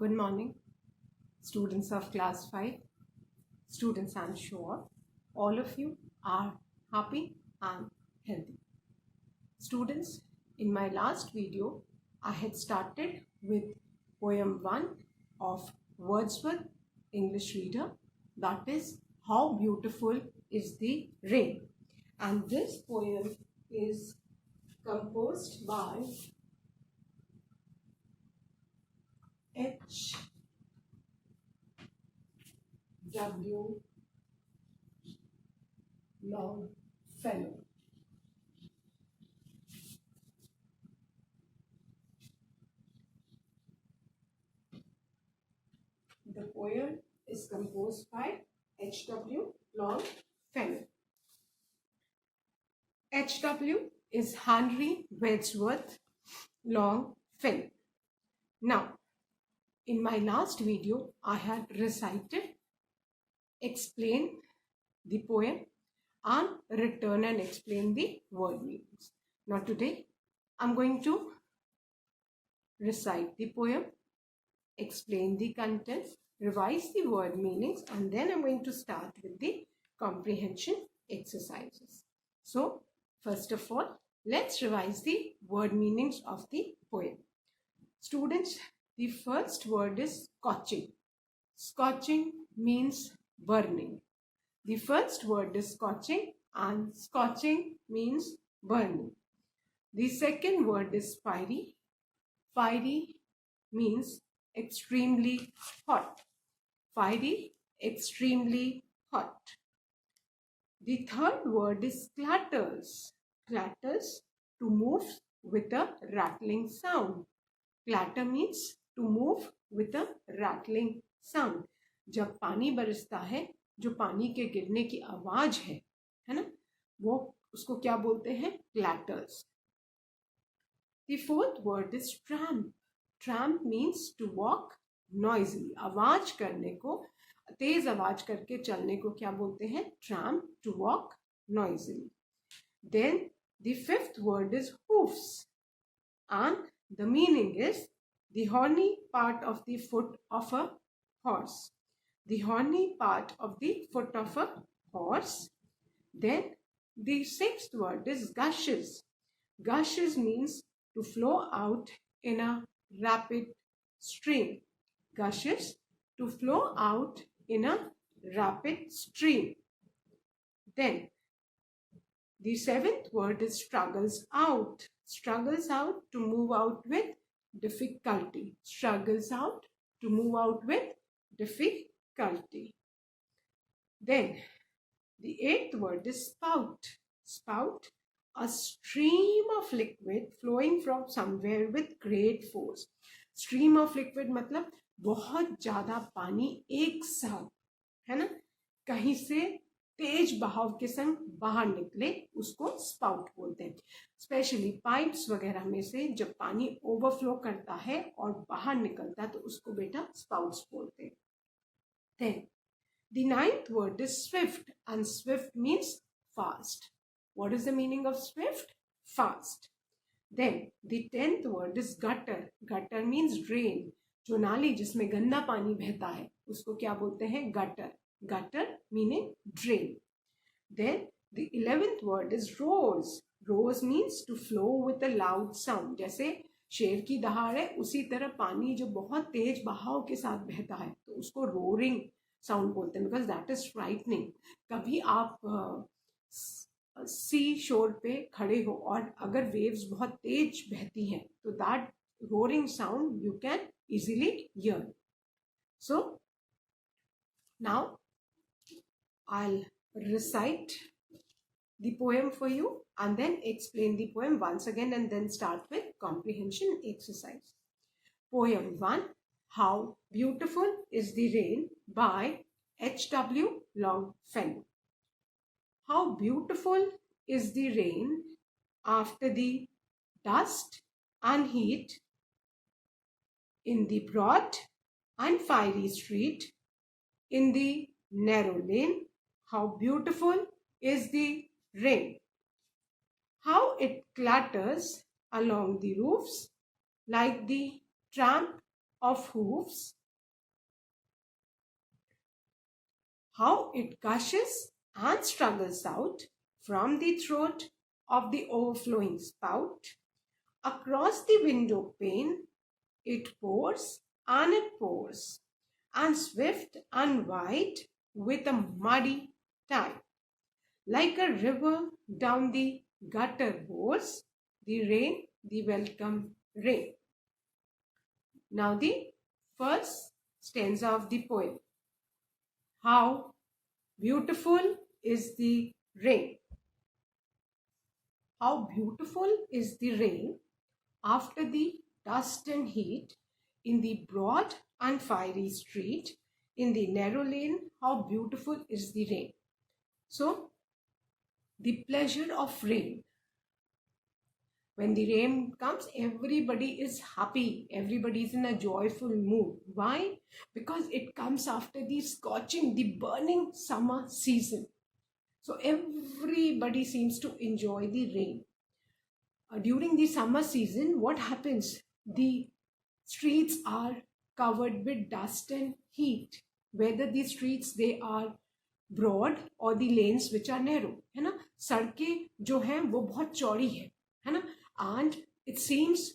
Good morning, students of class 5. Students, I'm sure all of you are happy and healthy. Students, in my last video, I had started with poem 1 of Wordsworth, English reader, that is, How Beautiful is the Rain. And this poem is composed by H. W. Longfellow. The poem is composed by H. W. Longfellow. H. W. is Henry Wadsworth Longfellow. Now, in my last video, I had explained the poem and return and explain the word meanings. Now today, I'm going to recite the poem, explain the content, revise the word meanings, and then I'm going to start with the comprehension exercises. So, first of all, let's revise the word meanings of the poem. Students, the first word is scorching. Scorching means burning. The first word is scorching, and scorching means burning. The second word is fiery. Fiery means extremely hot. Fiery, extremely hot. The third word is clatters. Clatters, to move with a rattling sound. Clatter means to move with a rattling sound. जब पानी बरसता है, जो पानी के गिरने की आवाज है ना, वो उसको क्या बोलते हैं? Clatters. The fourth word is tramp. Tramp means to walk noisily. आवाज करने को, तेज आवाज करके चलने को क्या बोलते हैं? Tramp, to walk noisily. Then the fifth word is hoofs, and the meaning is the horny part of the foot of a horse. The horny part of the foot of a horse. Then the sixth word is gushes. Gushes means to flow out in a rapid stream. Gushes, to flow out in a rapid stream. Then the seventh word is struggles out. Struggles out, to move out with difficulty. Struggles out, to move out with difficulty. Then the eighth word is spout. Spout, a stream of liquid flowing from somewhere with great force. Stream of liquid मतलब बहुत ज्यादा पानी एक साथ, है ना, कहीं से तेज बहाव के संग बाहर निकले, उसको स्पाउट बोलते हैं. स्पेशली पाइप्स वगैरह में से जब पानी ओवरफ्लो करता है और बाहर निकलता है तो उसको बेटा स्पाउट्स बोलते हैं. Then the ninth word is swift, and swift means fast. What is the meaning of swift? Fast. Then the 10th word is gutter. Gutter means drain. जो नाली जिसमें गंदा पानी बहता है उसको क्या बोलते हैं? Gutter. Gutter meaning drain. Then the 11th word is roars. Roars means to flow with a loud sound. जैसे शेर की दहाड़ है, उसी तरह पानी जो बहुत तेज बहाव के साथ बहता है तो उसको रोरिंग साउंड बोलते हैं, बिकॉज दैट इज फ्राइटनिंग. कभी आप सी शोर पे खड़े हो और अगर वेव्स बहुत तेज बहती हैं तो that roaring sound you can easily here. So now I'll recite the poem for you and then explain the poem once again and then start with comprehension exercise. Poem 1, How Beautiful is the Rain by H. W. Longfellow. How beautiful is the rain after the dust and heat in the broad and fiery street, in the narrow lane. How beautiful is the rain. How it clatters along the roofs like the tramp of hoofs, how it gushes and struggles out from the throat of the overflowing spout. Across the window pane, it pours and it pours, and swift and wide with a muddy tide. Like a river down the gutter pours, the rain, the welcome rain. Now the first stanza of the poem. How beautiful is the rain. How beautiful is the rain after the dust and heat in the broad and fiery street, in the narrow lane. How beautiful is the rain. So, the pleasure of rain. When the rain comes, everybody is happy. Everybody is in a joyful mood. Why? Because it comes after the scorching, the burning summer season. So everybody seems to enjoy the rain. During the summer season, what happens? The streets are covered with dust and heat. Whether the streets they are broad or the lanes which are narrow, है ना. सड़कें जो हैं वो बहुत चौड़ी है ना. And it seems,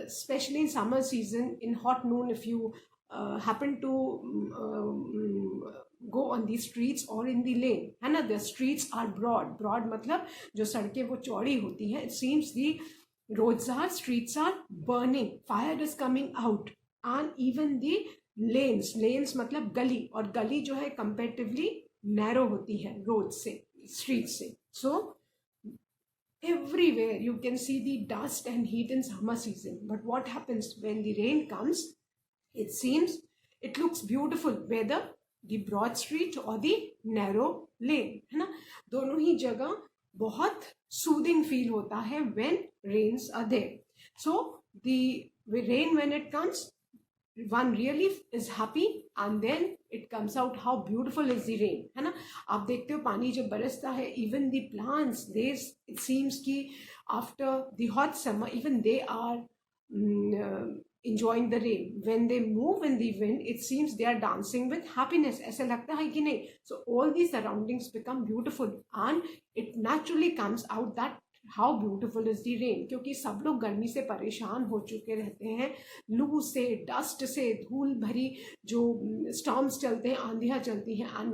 especially in summer season, in hot noon, if you happen to go on the streets or in the lane, है ना, the streets are broad. Broad मतलब जो सड़कें वो चौड़ी होती हैं. It seems the roads are, streets are burning. Fire is coming out. And even the lanes मतलब गली, और गली जो है comparatively narrow होती है road से, street से. So everywhere you can see the dust and heat in summer season. But what happens when the rain comes? It seems it looks beautiful, whether the broad street or the narrow lane, है ना. दोनों ही जगह बहुत soothing feel होता है when rains are there. So the rain, when it comes, one really is happy, and then it comes out how beautiful is the rain, है ना. आप देखते हो पानी जब बरसता है, even the plants, it seems कि after the hot summer, even they are enjoying the rain. When they move in the wind, it seems they are dancing with happiness. ऐसा लगता है कि नहीं. So all these surroundings become beautiful, and it naturally comes out that how beautiful is the rain. क्योंकि सब लोग गर्मी से परेशान हो चुके रहते हैं, लू से, डस्ट से, धूल भरी जो storms चलते हैं, आंधियाँ चलती हैं. And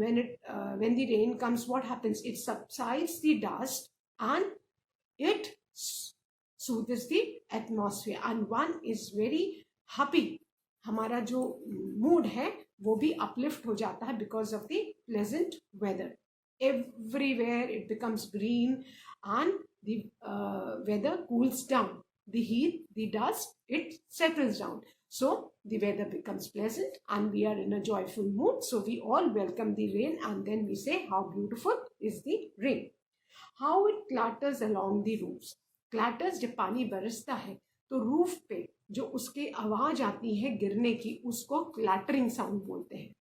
when the rain comes, what happens? It subsides the dust and it soothes the atmosphere, and one is very happy. हमारा जो mood है वो भी uplift हो जाता है because of the pleasant weather. Everywhere it becomes green, and the weather cools down. The heat, the dust, it settles down. So the weather becomes pleasant and we are in a joyful mood. So we all welcome the rain, and then we say how beautiful is the rain. How it clatters along the roofs. Clatters, जब पानी बरसता है तो roof पे जो उसके आवाज आती है गिरने की, उसको क्लैटरिंग साउंड बोलते हैं.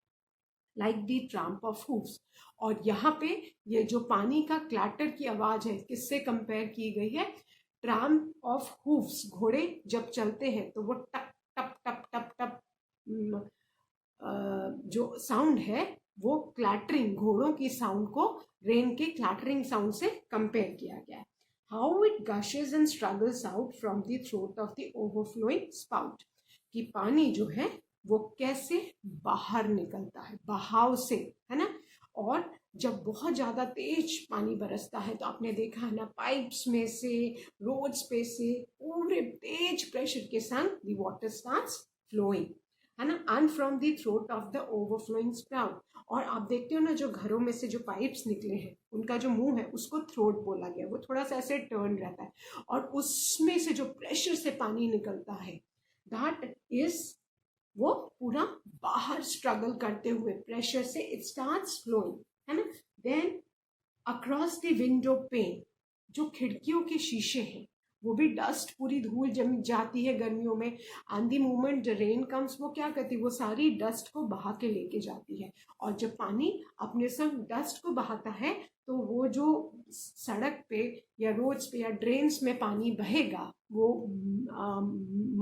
Like the Trump of hoofs. और यहाँ पे ये जो पानी का क्लैटर की आवाज है, किससे कंपेयर की गई है? Trump of hoofs. घोड़े जब चलते हैं तो वो टप टप टप टप टप जो साउंड है वो क्लैटरिंग, घोड़ों की साउंड को रेन के क्लैटरिंग साउंड से कंपेयर किया गया है. How it gushes and struggles out from the throat of the overflowing spout. कि पानी जो है वो कैसे बाहर निकलता है बहाव से, है ना. और जब बहुत ज्यादा तेज पानी बरसता है तो आपने देखा है ना, पाइप्स में से, रोड्स पे से पूरे तेज प्रेशर के साथ द वाटर स्टार्ट्स फ्लोइंग, है ना. And from the throat of the overflowing spout. और आप देखते हो ना, जो घरों में से जो पाइप्स निकले हैं उनका जो मुंह है उसको थ्रोट बोला गया. वो थोड़ा सा ऐसे टर्न रहता है, और उसमें से जो प्रेशर से पानी निकलता है, दैट इज वो पूरा बाहर स्ट्रगल करते हुए प्रेशर से इट स्टार्ट्स फ्लोइंग, है ना. Then across the window pane, जो खिड़कियों के शीशे हैं वो भी डस्ट, पूरी धूल जम जाती है गर्मियों में, and the moment the rain comes वो क्या करती है, वो सारी डस्ट को बहा के लेके जाती है। और जब पानी अपने संग डस्ट को बहाता है तो वो जो सड़क पे या रोड्स पे या ड्रेन्स में पानी बहेगा, वो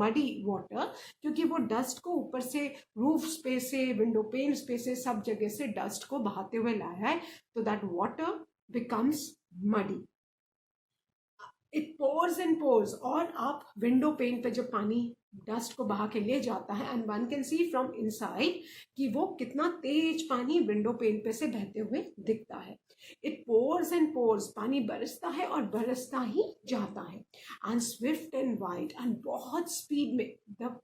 मडी वाटर, क्योंकि वो डस्ट को ऊपर से रूफ्स पे से, विंडो पेन्स पे से, सब जगह से डस्ट को बहाते हुए लाया है, तो that water becomes muddy, it pores and pores. और आप विंडो पेन पे जब पानी डस्ट को बहा के ले जाता है, and one can see from inside कि वो कितना तेज पानी विंडो पेन पे से बहते हुए दिखता है। इट पोर्स एंड पोर्स, पानी बरसता है और बरसता ही जाता है, and Swift and wide, and बहुत स्पीड में, the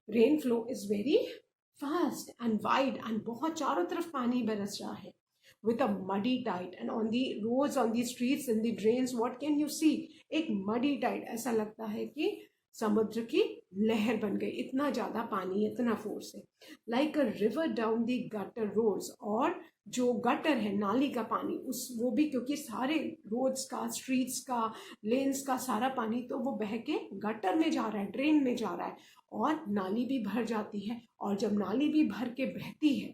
rain flow is very fast and wide, and बहुत चारों तरफ पानी बरस रहा है, with a muddy tide, and on the roads, on the streets, in the drains, what can you see, एक muddy tide, ऐसा लगता है कि समुद्र की लहर बन गई, इतना ज्यादा पानी, इतना फोर्स है। Like a river down the gutter roads, और जो गटर है, नाली का पानी, उस वो भी क्योंकि सारे रोड्स का, स्ट्रीट्स का, लेन्स का सारा पानी तो वो बह के गटर में जा रहा है, ड्रेन में जा रहा है, और नाली भी भर जाती है, और जब नाली भी भर के बहती है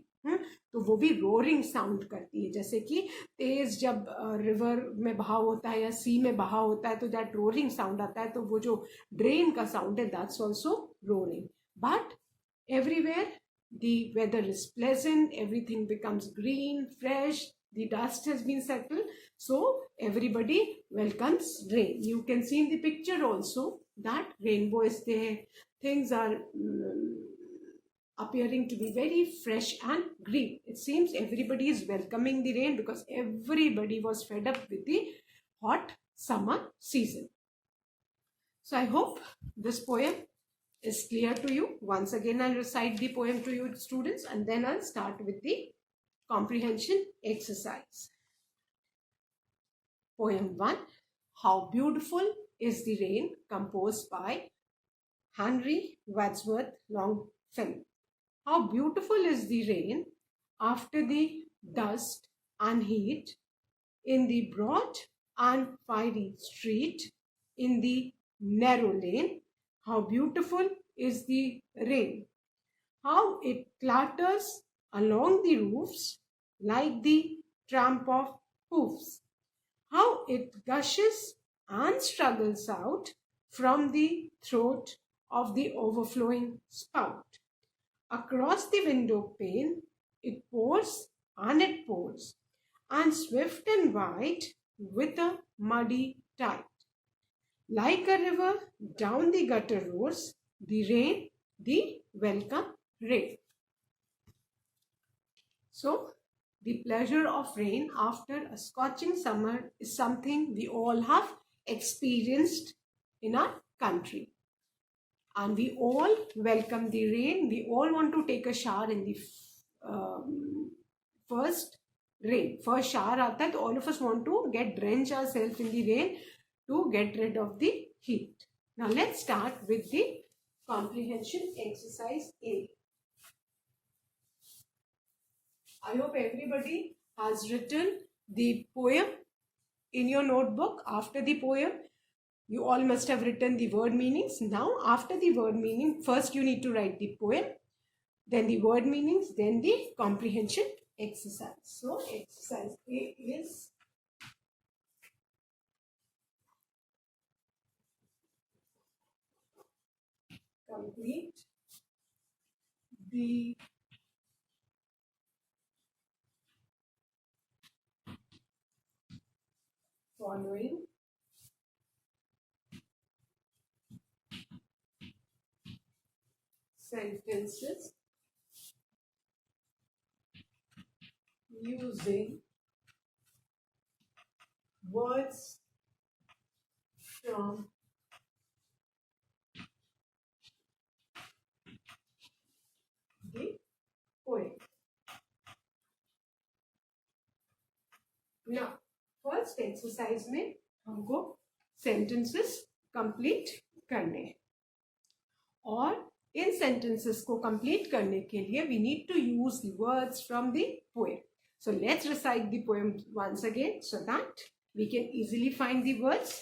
तो वो भी रोरिंग साउंड करती है, जैसे कि तेज जब रिवर में बहाव होता है या सी में बहाव होता है तो दैट रोरिंग साउंड आता है, तो वो जो ड्रेन का साउंड है that's also roaring. But everywhere the weather is pleasant, everything becomes green, fresh, the dust has been settled, so everybody welcomes rain. You can see in the picture also that rainbow is there, things are appearing to be very fresh and green. It seems everybody is welcoming the rain because everybody was fed up with the hot summer season. So I hope this poem is clear to you. Once again, I'll recite the poem to you, students, and then I'll start with the comprehension exercise. Poem 1. How Beautiful is the Rain, composed by Henry Wadsworth Longfellow. How beautiful is the rain after the dust and heat, in the broad and fiery street, in the narrow lane. How beautiful is the rain. How it clatters along the roofs like the tramp of hoofs. How it gushes and struggles out from the throat of the overflowing spout. Across the window pane it pours and it pours, and swift and wide with a muddy tide. Like a river down the gutter roars, the rain, the welcome rain. So, the pleasure of rain after a scorching summer is something we all have experienced in our country. And we all welcome the rain. We all want to take a shower in the first rain. First shower aata hai, so all of us want to drench ourselves in the rain to get rid of the heat. Now let's start with the comprehension exercise A. I hope everybody has written the poem in your notebook. After the poem, you all must have written the word meanings. Now, after the word meaning, first you need to write the poem, then the word meanings, then the comprehension exercise. So, exercise A is complete the following sentences using words from the poem. Now, first exercise में हमको sentences complete करने हैं, और इन sentences को complete करने के लिए we need to use the words from the poem. So let's recite the poem once again so that we can easily find the words.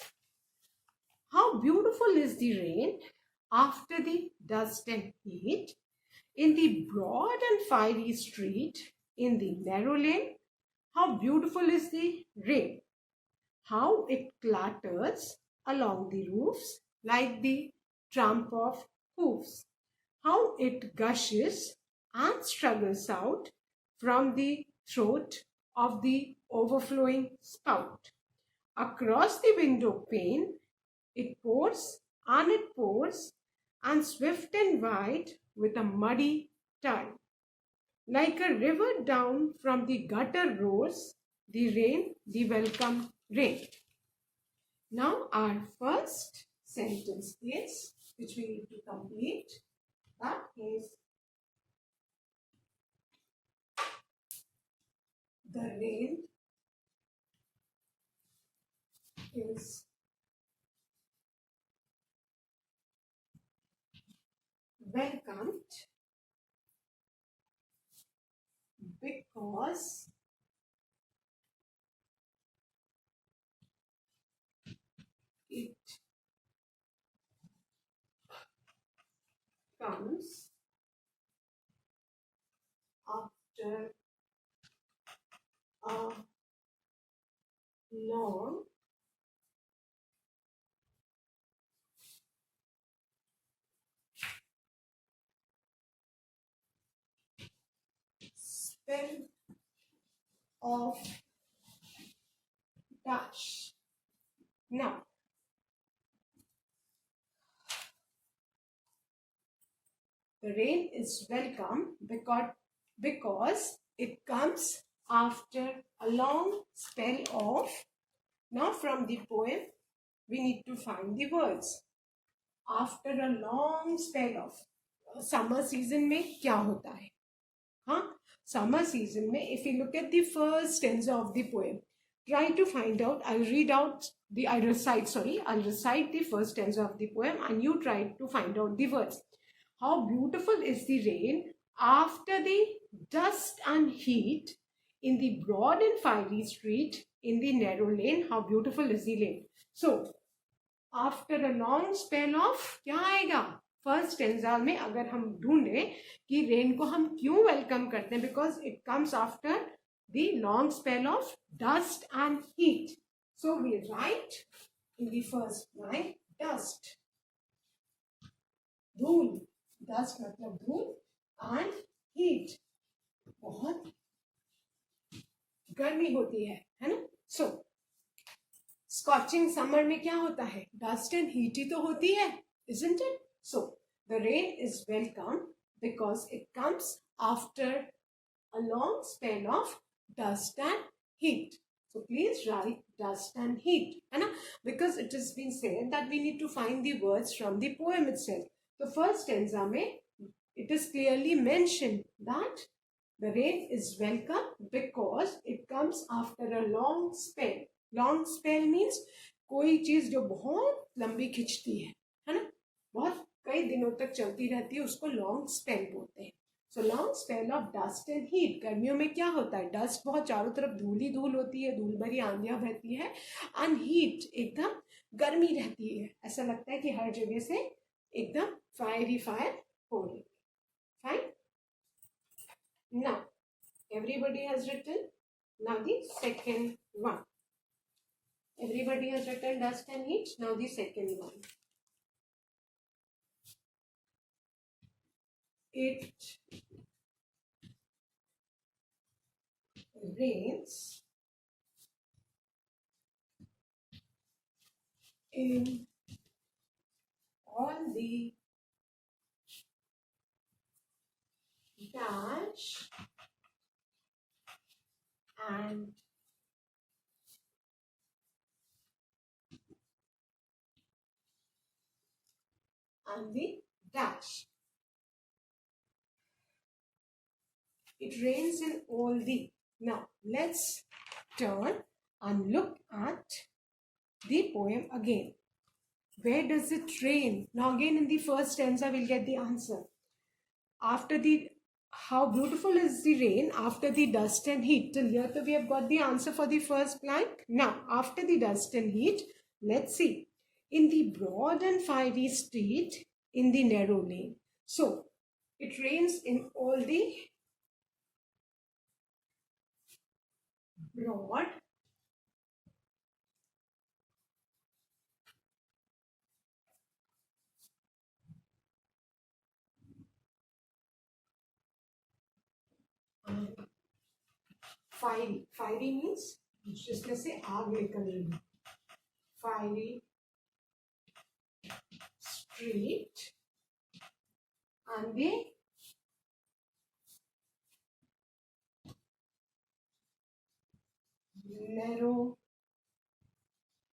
How beautiful is the rain after the dust and heat in the broad and fiery street, in the narrow lane. How beautiful is the rain. How it clatters along the roofs like the tramp of hoofs. How it gushes and struggles out from the throat of the overflowing spout. Across the window pane, it pours and swift and wide with a muddy tide. Like a river down from the gutter roars the rain, the welcome rain. Now our first sentence is, which we need to complete, that is, the rain is welcomed because it comes after a long spell of dash. Now, the rain is welcome because it comes after a long spell of. Now from the poem, we need to find the words. After a long spell of. Summer season में क्या होता है? हाँ, summer season में, if you look at the first stanza of the poem, try to find out. I'll recite the first stanza of the poem, and you try to find out the words. How beautiful is the rain after the dust and heat in the broad and fiery street, in the narrow lane. How beautiful is the lane. So, after a long spell of, क्या आएगा? First stanza में अगर हम ढूंढे कि rain को हम क्यों वेलकम करते हैं, because it comes after the long spell of dust and heat. So we write in the first line dust, धूल. डस्ट मतलब धूल एंड हीट, बहुत गर्मी होती है ना. सो स्कॉचिंग समर में क्या होता है? डस्ट एंड हीट ही तो होती है, isn't it? So the rain is welcome because it comes after a long spell of dust and heat. So please write dust and heat, है ना? Because it has been said that we need to find the words from the poem itself. The first stanza में it is clearly mentioned that the rain is welcome because it comes after a long spell. Long spell means कोई चीज जो बहुत लंबी खिंचती है ना, बहुत कई दिनों तक चलती रहती है, उसको लॉन्ग स्पेल बोलते हैं. So long spell of dust and heat. गर्मियों में क्या होता है? डस्ट बहुत चारों तरफ धूल ही धूल होती है, धूल भरी आंधियां बहती है, एंड हीट एकदम गर्मी रहती है. ऐसा लगता है कि हर जगह से एकदम फायर ही फायर हो रही है. Fine. Now everybody has written. Now the second one. Everybody has written dust and heat. Now the second one. It rains in all the dash and the dash. It rains in all the. Now let's turn and look at the poem again. Where does it rain? Now again in the first stanza we'll get the answer. After the, how beautiful is the rain after the dust and heat. Till here we have got the answer for the first blank. Now after the dust and heat, let's see. in the broad and fiery street, in the narrow lane. So it rains in all the broad fiery. Fiery means जिसमें से आग निकल रही है. Fiery street and the narrow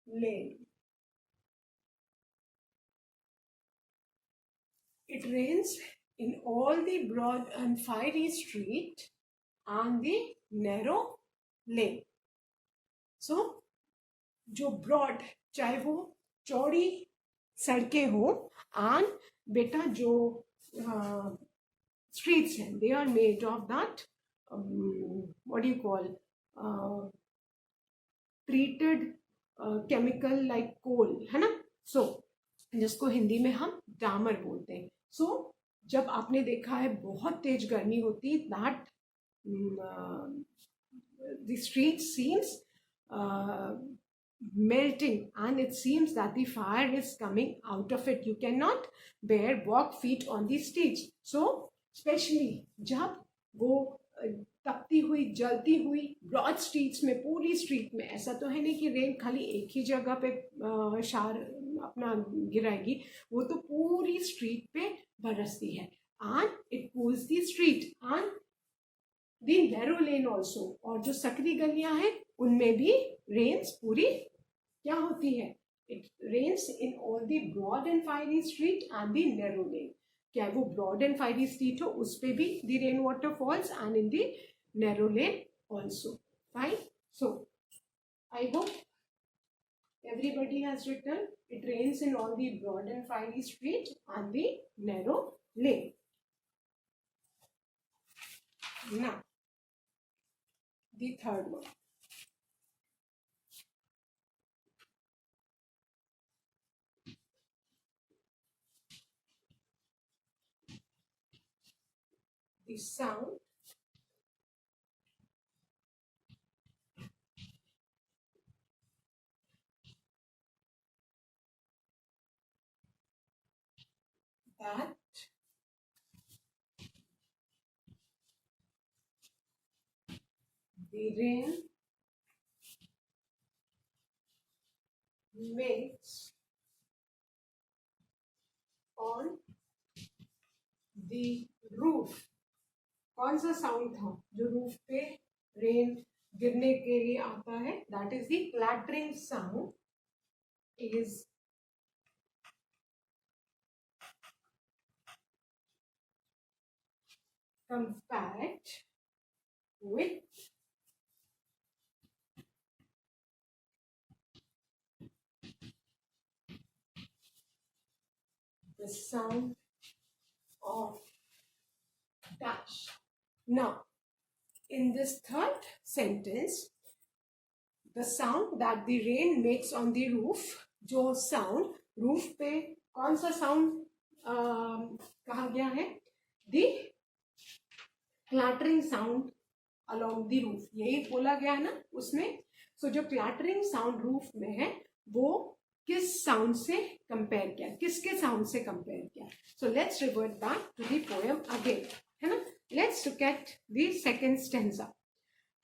lane. It rains in all the broad and fiery street and the narrow lane. So जो broad चाहे वो चौड़ी सड़कें हो and बेटा जो streets हैं they are made of that what do you call treated chemical like coal है ना. So जिसको हिंदी में हम डामर बोलते हैं. So जब आपने देखा है बहुत तेज गर्मी होती that the street seems melting and it seems that the fire is coming out of it. You cannot bear walk feet on the streets. So especially जब वो तपती हुई जलती हुई ब्रॉड स्ट्रीट्स में पूरी स्ट्रीट में ऐसा तो है नहीं कि रेन खाली एक ही जगह पे शार अपना गिराएगी. वो तो पूरी स्ट्रीट पे बरसती है and it cools the street and the narrow lane also. और जो सकरी गलियां हैं उनमें भी रेन्स पूरी क्या होती है. It rains in all the broad and fiery street and the narrow lane. क्या वो broad and fiery street हो उस पे भी the rain water falls and in the narrow lane also. Fine. So I hope everybody has written it rains in all the broad and fiery street and the narrow lane. Now the third one. The sound that the rain makes on the roof. कौन सा sound था जो roof पे rain गिरने के लिए आता है. That is the clattering sound is compared with the sound of dash. Now in this third sentence the sound that the rain makes on the roof, जो sound roof पे कौन सा sound कहा गया है. the clattering sound along the roof यही बोला गया है ना उसमें. so जो clattering sound roof में है वो किस sound से compare किया, किसके sound से compare किया. so let's revert back to the poem again है ना. let's look at the second stanza.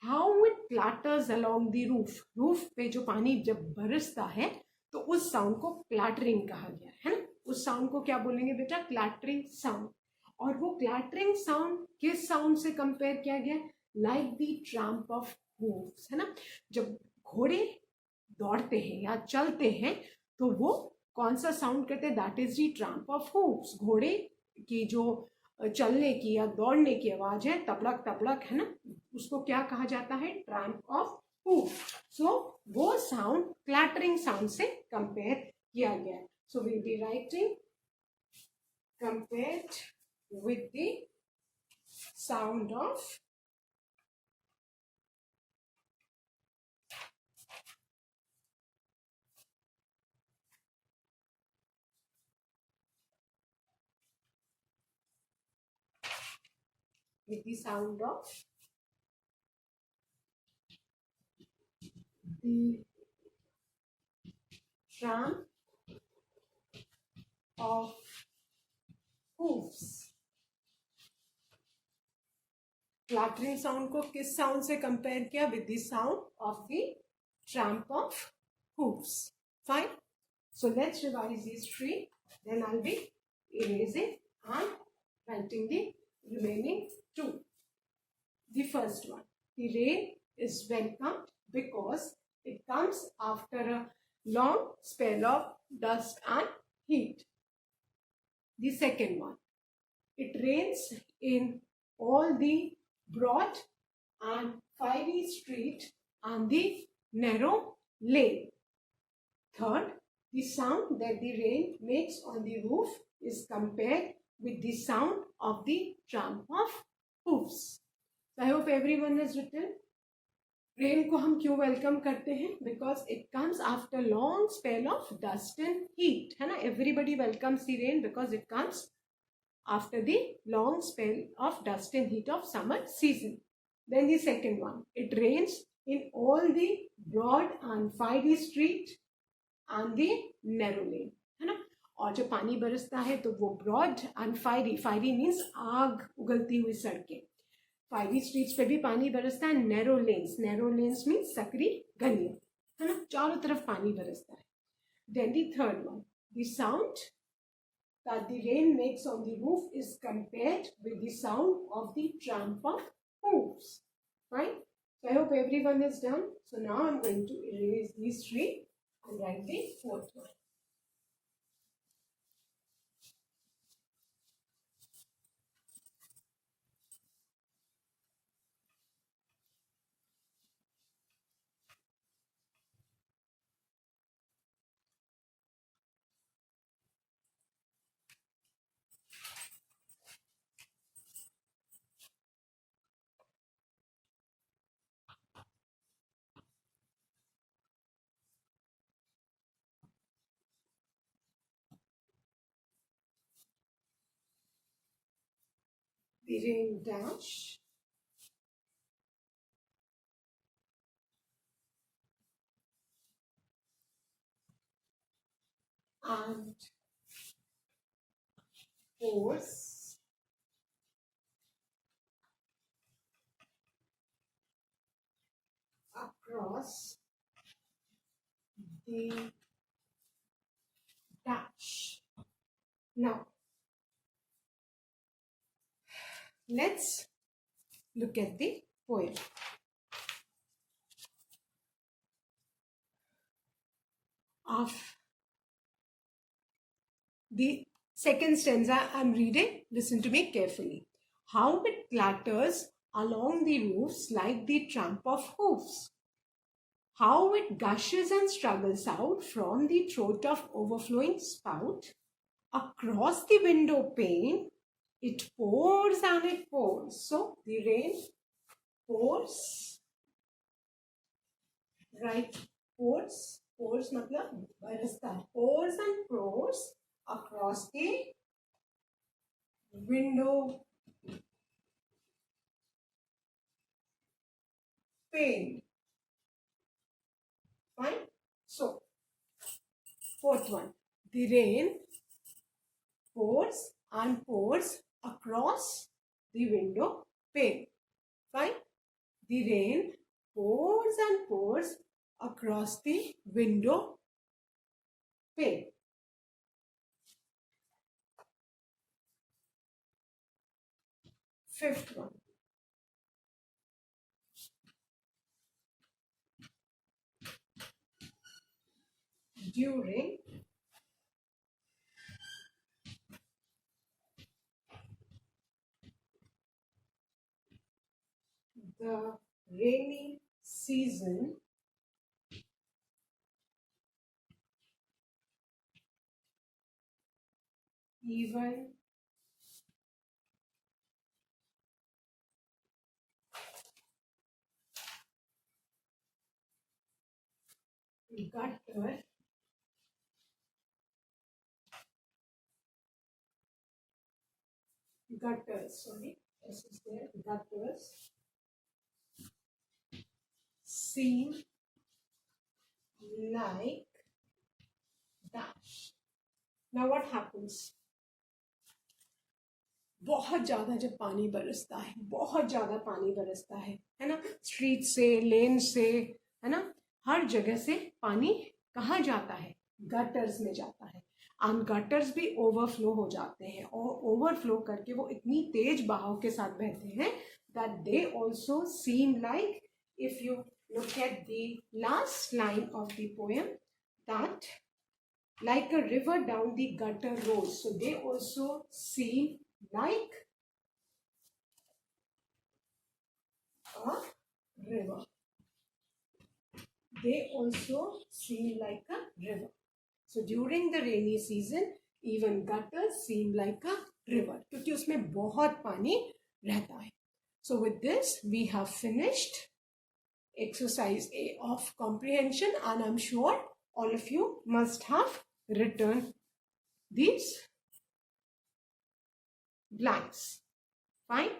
how it clatters along the roof. roof पे जो पानी जब बरसता है तो उस sound को clattering कहा गया है ना. उस sound को क्या बोलेंगे बेटा, clattering sound. और वो क्लैटरिंग साउंड किस साउंड से कंपेयर किया गया, like the tramp of hooves है ना. जब घोड़े दौड़ते हैं या चलते हैं तो वो कौन सा साउंड करते हैं, that is the tramp of hooves. घोड़े की जो चलने की या दौड़ने की आवाज है तपड़क तपड़क है ना, उसको क्या कहा जाता है, ट्रैम्प ऑफ हूव. सो वो साउंड क्लैटरिंग साउंड से कंपेयर किया गया है. So will be writing compared with the sound of with the sound of the tramp of hooves. Clattering sound को किस साउंड से कंपेयर किया? With the sound of the tramp of hooves. Fine. So let's revise these three. Then I'll be erasing and writing the remaining two. The first one. The rain is welcomed because it comes after a long spell of dust and heat. The second one. It rains in all the broad and fiery street and the narrow lane. Third, the sound that the rain makes on the roof is compared with the sound of the tramp of hooves. So I hope everyone has written. Rain को हम क्यों welcome करते हैं? Because it comes after long spell of dust and heat, है ना? Everybody welcomes the rain because it comes after the long spell of dust and heat of summer season. Then the second one, it rains in all the broad and fiery street and the narrow lane, है ना? और जब पानी बरसता है तो वो broad and fiery means आग उगलती हुई सड़कें, फायरी स्ट्रीट्स पे भी पानी बरसता है. नैरो लेन्स मीन्स सकरी गलियां, है ना? चारों तरफ पानी बरसता है. Then the third one, the sound that the rain makes on the roof is compared with the sound of the tramp of hooves. Fine. So I hope everyone is done. So now I'm going to erase these three and write the fourth one. The rain dash and pours across the dash. Now let's look at the poem. Of the second stanza I'm reading, listen to me carefully. How it clatters along the roofs like the tramp of hoofs. How it gushes and struggles out from the throat of overflowing spout. Across the window pane, it pours and it pours. So the rain pours, right? Pours मतलब बरसता है. Pours and pours across the window pane. Fine. So fourth one, the rain pours and pours across the window pane. Fine. The rain pours and pours across the window pane. Fifth one. During the rainy season, even gutters, sorry, this is there, seem like dash. Now what happens? बहुत ज्यादा जब पानी बरसता है, बहुत ज्यादा पानी बरसता है ना, स्ट्रीट से, लेन से, है ना, हर जगह से पानी कहाँ जाता है? गटर्स में जाता है। और गटर्स भी ओवरफ्लो हो जाते हैं, और ओवरफ्लो करके वो इतनी तेज बहाव के साथ बहते हैं that they also seem like, if you look at the last line of the poem, that like a river down the gutter rolls. So they also seem like a river. They also seem like a river. So during the rainy season, even gutters seem like a river, क्योंकि उसमें बहुत पानी रहता है. So with this, we have finished exercise A of comprehension, and I'm sure all of you must have written these blanks. Fine.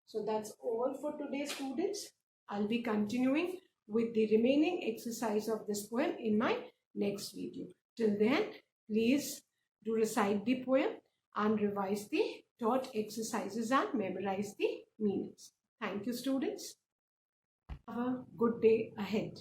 So that's all for today, students. I'll be continuing with the remaining exercise of this poem in my next video. Till then, please do recite the poem and revise the taught exercises and memorize the meanings. Thank you, students. Have a good day ahead.